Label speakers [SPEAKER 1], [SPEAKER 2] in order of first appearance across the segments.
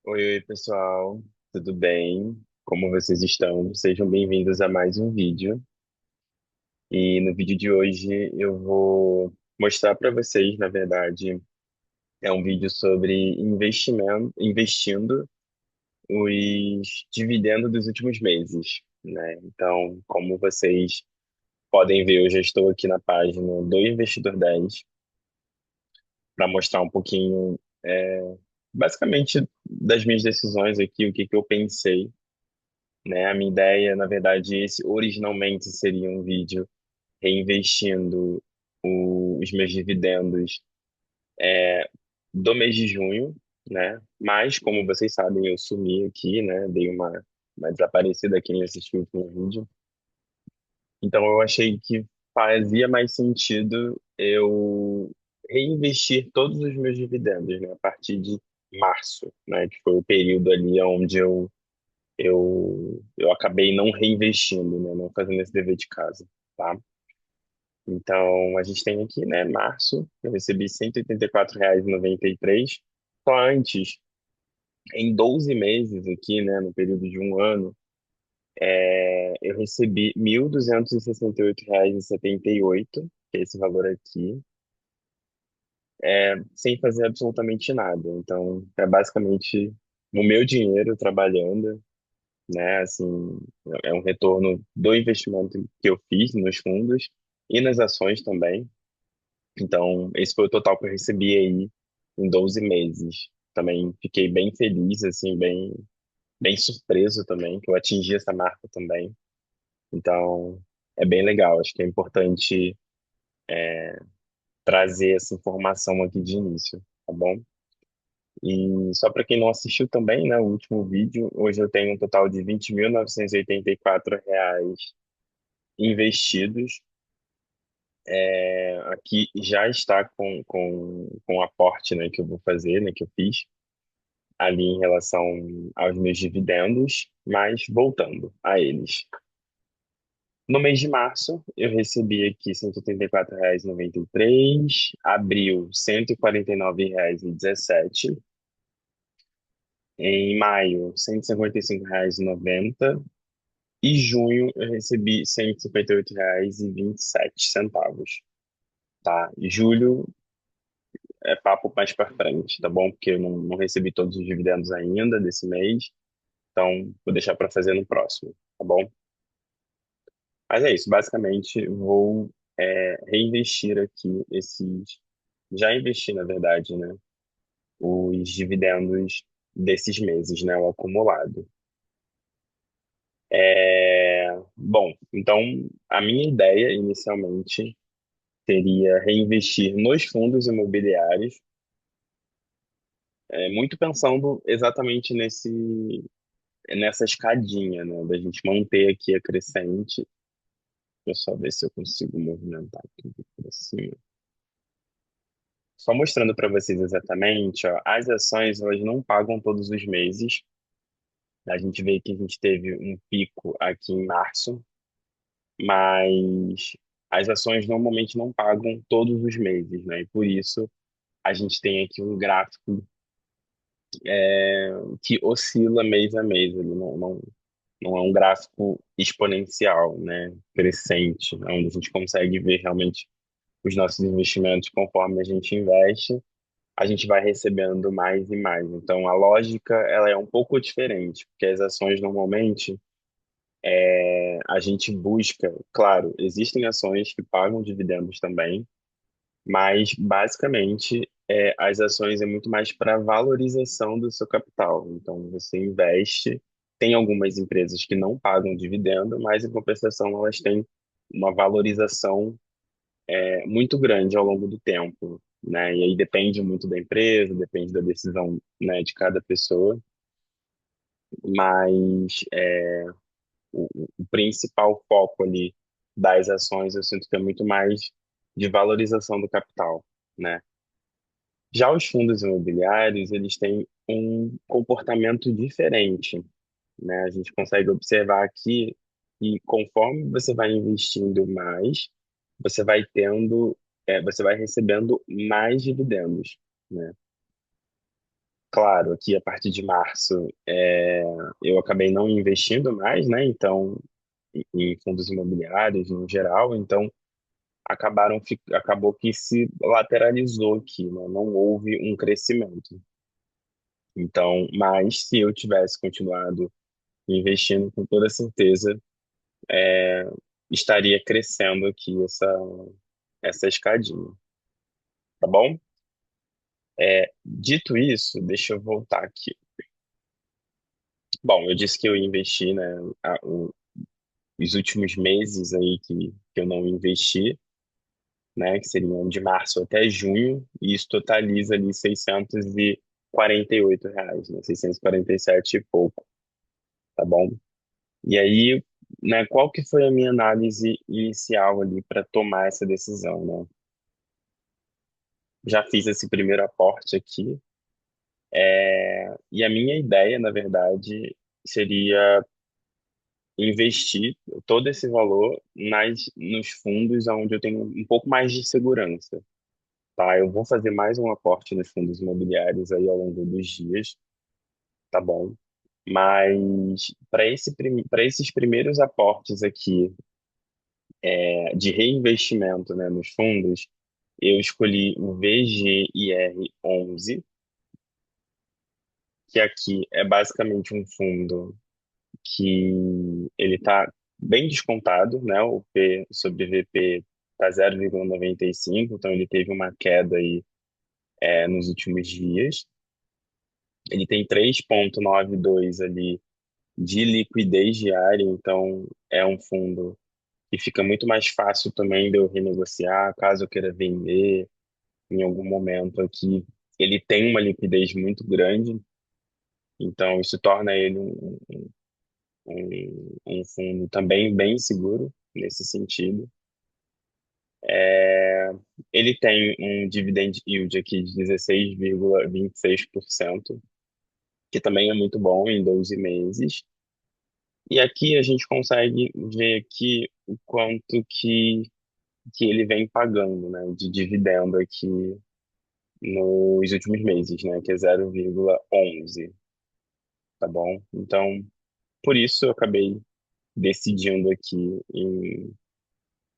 [SPEAKER 1] Oi, pessoal, tudo bem? Como vocês estão? Sejam bem-vindos a mais um vídeo. E no vídeo de hoje eu vou mostrar para vocês, na verdade, é um vídeo sobre investimento, investindo os dividendos dos últimos meses, né? Então, como vocês podem ver, eu já estou aqui na página do Investidor 10 para mostrar um pouquinho, basicamente, das minhas decisões aqui, o que que eu pensei, né? A minha ideia, na verdade, esse originalmente seria um vídeo reinvestindo os meus dividendos do mês de junho, né? Mas, como vocês sabem, eu sumi aqui, né? Dei uma desaparecida aqui nesse último vídeo. Então, eu achei que fazia mais sentido eu reinvestir todos os meus dividendos, né? A partir de março, né? Que foi o período ali onde eu acabei não reinvestindo, né? Não fazendo esse dever de casa, tá? Então, a gente tem aqui, né, março, eu recebi R$ 184,93. Só antes, em 12 meses aqui, né, no período de um ano, eu recebi R$ 1.268,78, que é esse valor aqui, sem fazer absolutamente nada. Então, é basicamente o meu dinheiro trabalhando, né? Assim, é um retorno do investimento que eu fiz nos fundos e nas ações também. Então, esse foi o total que eu recebi aí em 12 meses. Também fiquei bem feliz, assim, bem surpreso também, que eu atingi essa marca também. Então, é bem legal. Acho que é importante trazer essa informação aqui de início, tá bom? E só para quem não assistiu também, né, o último vídeo, hoje eu tenho um total de R$ 20.984 investidos. Aqui já está com o aporte, né, que eu vou fazer, né, que eu fiz ali em relação aos meus dividendos, mas voltando a eles. No mês de março, eu recebi aqui R$ 184,93, abril R$ 149,17, em maio R$ 155,90 e junho eu recebi R$ 158,27, tá? Julho é papo mais para frente, tá bom? Porque eu não recebi todos os dividendos ainda desse mês, então vou deixar para fazer no próximo, tá bom? Mas é isso, basicamente vou reinvestir aqui esses. Já investi, na verdade, né? Os dividendos desses meses, né? O acumulado. Bom, então a minha ideia inicialmente seria reinvestir nos fundos imobiliários, muito pensando exatamente nessa escadinha, né? Da gente manter aqui a crescente. Deixa eu só ver se eu consigo movimentar aqui para cima. Só mostrando para vocês exatamente, ó, as ações elas não pagam todos os meses. A gente vê que a gente teve um pico aqui em março, mas as ações normalmente não pagam todos os meses, né? E por isso a gente tem aqui um gráfico que oscila mês a mês. Ele não é um gráfico exponencial, né? Crescente, onde a gente consegue ver realmente os nossos investimentos conforme a gente investe a gente vai recebendo mais e mais. Então, a lógica ela é um pouco diferente, porque as ações normalmente a gente busca, claro, existem ações que pagam dividendos também, mas basicamente as ações é muito mais para valorização do seu capital. Então, você investe, tem algumas empresas que não pagam dividendo, mas em compensação elas têm uma valorização muito grande ao longo do tempo, né? E aí depende muito da empresa, depende da decisão, né, de cada pessoa, mas o principal foco ali das ações eu sinto que é muito mais de valorização do capital, né? Já os fundos imobiliários, eles têm um comportamento diferente, né? A gente consegue observar aqui que conforme você vai investindo mais, você vai tendo, você vai recebendo mais dividendos, né? claro, aqui a partir de março eu acabei não investindo mais, né? Então, em fundos imobiliários no geral, então acabou que se lateralizou aqui, né? Não houve um crescimento. Então, mas se eu tivesse continuado investindo, com toda certeza estaria crescendo aqui essa escadinha, tá bom? Dito isso, deixa eu voltar aqui. Bom, eu disse que eu investi, né, os últimos meses aí que eu não investi, né, que seriam de março até junho, e isso totaliza ali R$ 648, né, 647 e pouco, tá bom? E aí, né, qual que foi a minha análise inicial ali para tomar essa decisão, né? Já fiz esse primeiro aporte aqui, e a minha ideia, na verdade, seria investir todo esse valor nos fundos onde eu tenho um pouco mais de segurança, tá? Eu vou fazer mais um aporte nos fundos imobiliários aí ao longo dos dias, tá bom? Mas para esses primeiros aportes aqui de reinvestimento, né, nos fundos, eu escolhi o VGIR11, que aqui é basicamente um fundo que ele está bem descontado, né? O P sobre VP está 0,95, então ele teve uma queda aí nos últimos dias. Ele tem 3,92 ali de liquidez diária, então é um fundo que fica muito mais fácil também de eu renegociar, caso eu queira vender em algum momento aqui. Ele tem uma liquidez muito grande, então isso torna ele um fundo também bem seguro nesse sentido. É, Ele tem um dividend yield aqui de 16,26%, que também é muito bom em 12 meses. E aqui a gente consegue ver aqui o quanto que ele vem pagando, né, de dividendo aqui nos últimos meses, né, que é 0,11, tá bom? Então, por isso eu acabei decidindo aqui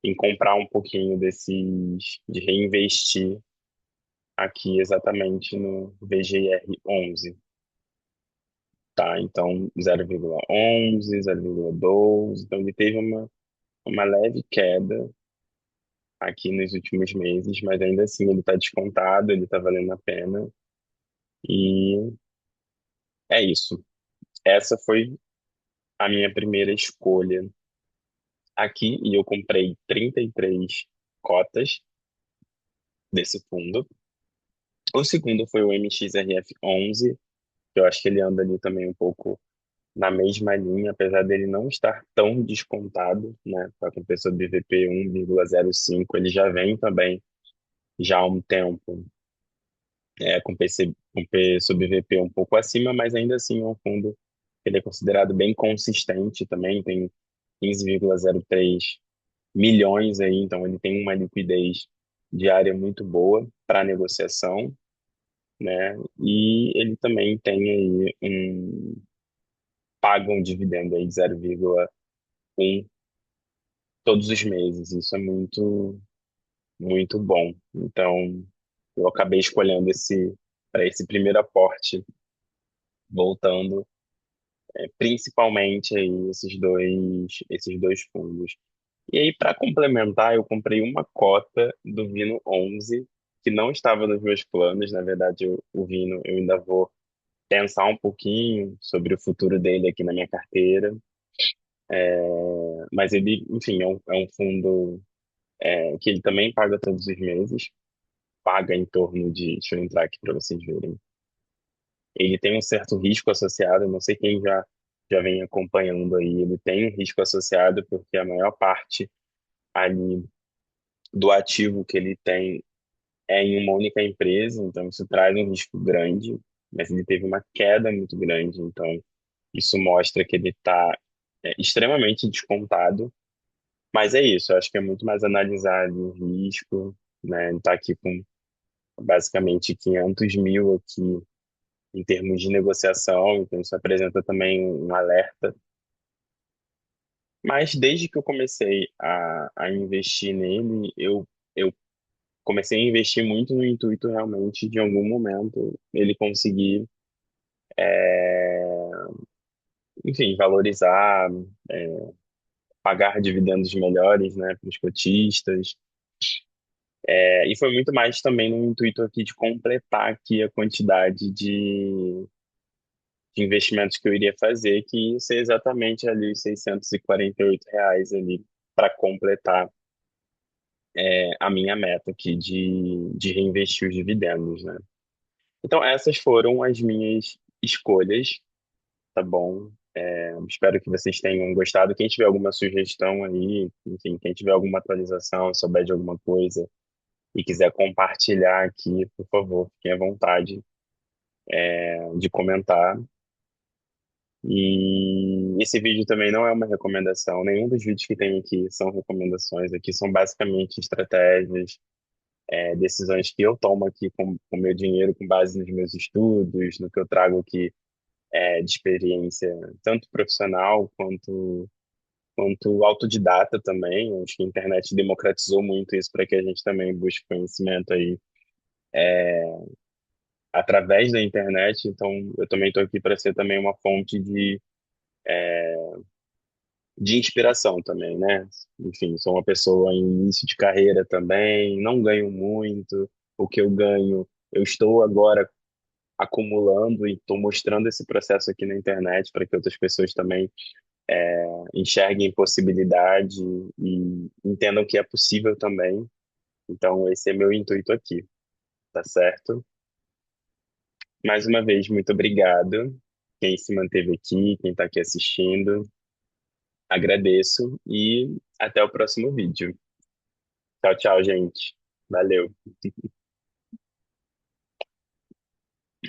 [SPEAKER 1] em comprar um pouquinho de reinvestir aqui exatamente no VGR11, tá? Então, 0,11, 0,12, então ele teve uma leve queda aqui nos últimos meses, mas ainda assim ele está descontado, ele está valendo a pena, e é isso. Essa foi a minha primeira escolha aqui, e eu comprei 33 cotas desse fundo. O segundo foi o MXRF11, que eu acho que ele anda ali também um pouco na mesma linha, apesar dele não estar tão descontado, né? Com a pessoa BVP 1,05, ele já vem também já há um tempo com P sobre VP um pouco acima, mas ainda assim é um fundo que ele é considerado bem consistente também, tem 15,03 milhões aí, então ele tem uma liquidez diária muito boa para negociação, né? E ele também tem aí paga um dividendo aí de 0,1 todos os meses. Isso é muito, muito bom. Então, eu acabei escolhendo esse para esse primeiro aporte, voltando principalmente aí esses dois fundos. E aí, para complementar, eu comprei uma cota do Vino 11, que não estava nos meus planos. Na verdade, o Vino eu ainda vou pensar um pouquinho sobre o futuro dele aqui na minha carteira. Mas ele, enfim, é um fundo que ele também paga todos os meses. Paga em torno de, deixa eu entrar aqui para vocês verem. Ele tem um certo risco associado, não sei quem já vem acompanhando aí, ele tem um risco associado porque a maior parte ali do ativo que ele tem é em uma única empresa, então isso traz um risco grande, mas ele teve uma queda muito grande, então isso mostra que ele está extremamente descontado, mas é isso, eu acho que é muito mais analisar ali o risco, né, ele está aqui com basicamente 500 mil aqui em termos de negociação, então isso apresenta também um alerta. Mas desde que eu comecei a investir nele, eu comecei a investir muito no intuito realmente de em algum momento ele conseguir, enfim, valorizar, é, pagar dividendos melhores, né, para os cotistas. E foi muito mais também no intuito aqui de completar aqui a quantidade de investimentos que eu iria fazer, que ia ser exatamente ali os R$ 648 ali para completar a minha meta aqui de reinvestir os dividendos, né? Então essas foram as minhas escolhas, tá bom? Espero que vocês tenham gostado. Quem tiver alguma sugestão aí, enfim, quem tiver alguma atualização, souber de alguma coisa e quiser compartilhar aqui, por favor, fiquem à vontade, de comentar. E esse vídeo também não é uma recomendação, nenhum dos vídeos que tem aqui são recomendações, aqui são basicamente estratégias, decisões que eu tomo aqui com o meu dinheiro, com base nos meus estudos, no que eu trago aqui de experiência, tanto profissional quanto autodidata também. Eu acho que a internet democratizou muito isso para que a gente também busque conhecimento aí através da internet. Então, eu também estou aqui para ser também uma fonte de inspiração também, né? Enfim, sou uma pessoa em início de carreira também, não ganho muito. O que eu ganho, eu estou agora acumulando e estou mostrando esse processo aqui na internet para que outras pessoas também enxerguem possibilidade e entendam que é possível também. Então, esse é meu intuito aqui, tá certo? Mais uma vez, muito obrigado. Quem se manteve aqui, quem está aqui assistindo, agradeço e até o próximo vídeo. Tchau, tchau, gente. Valeu.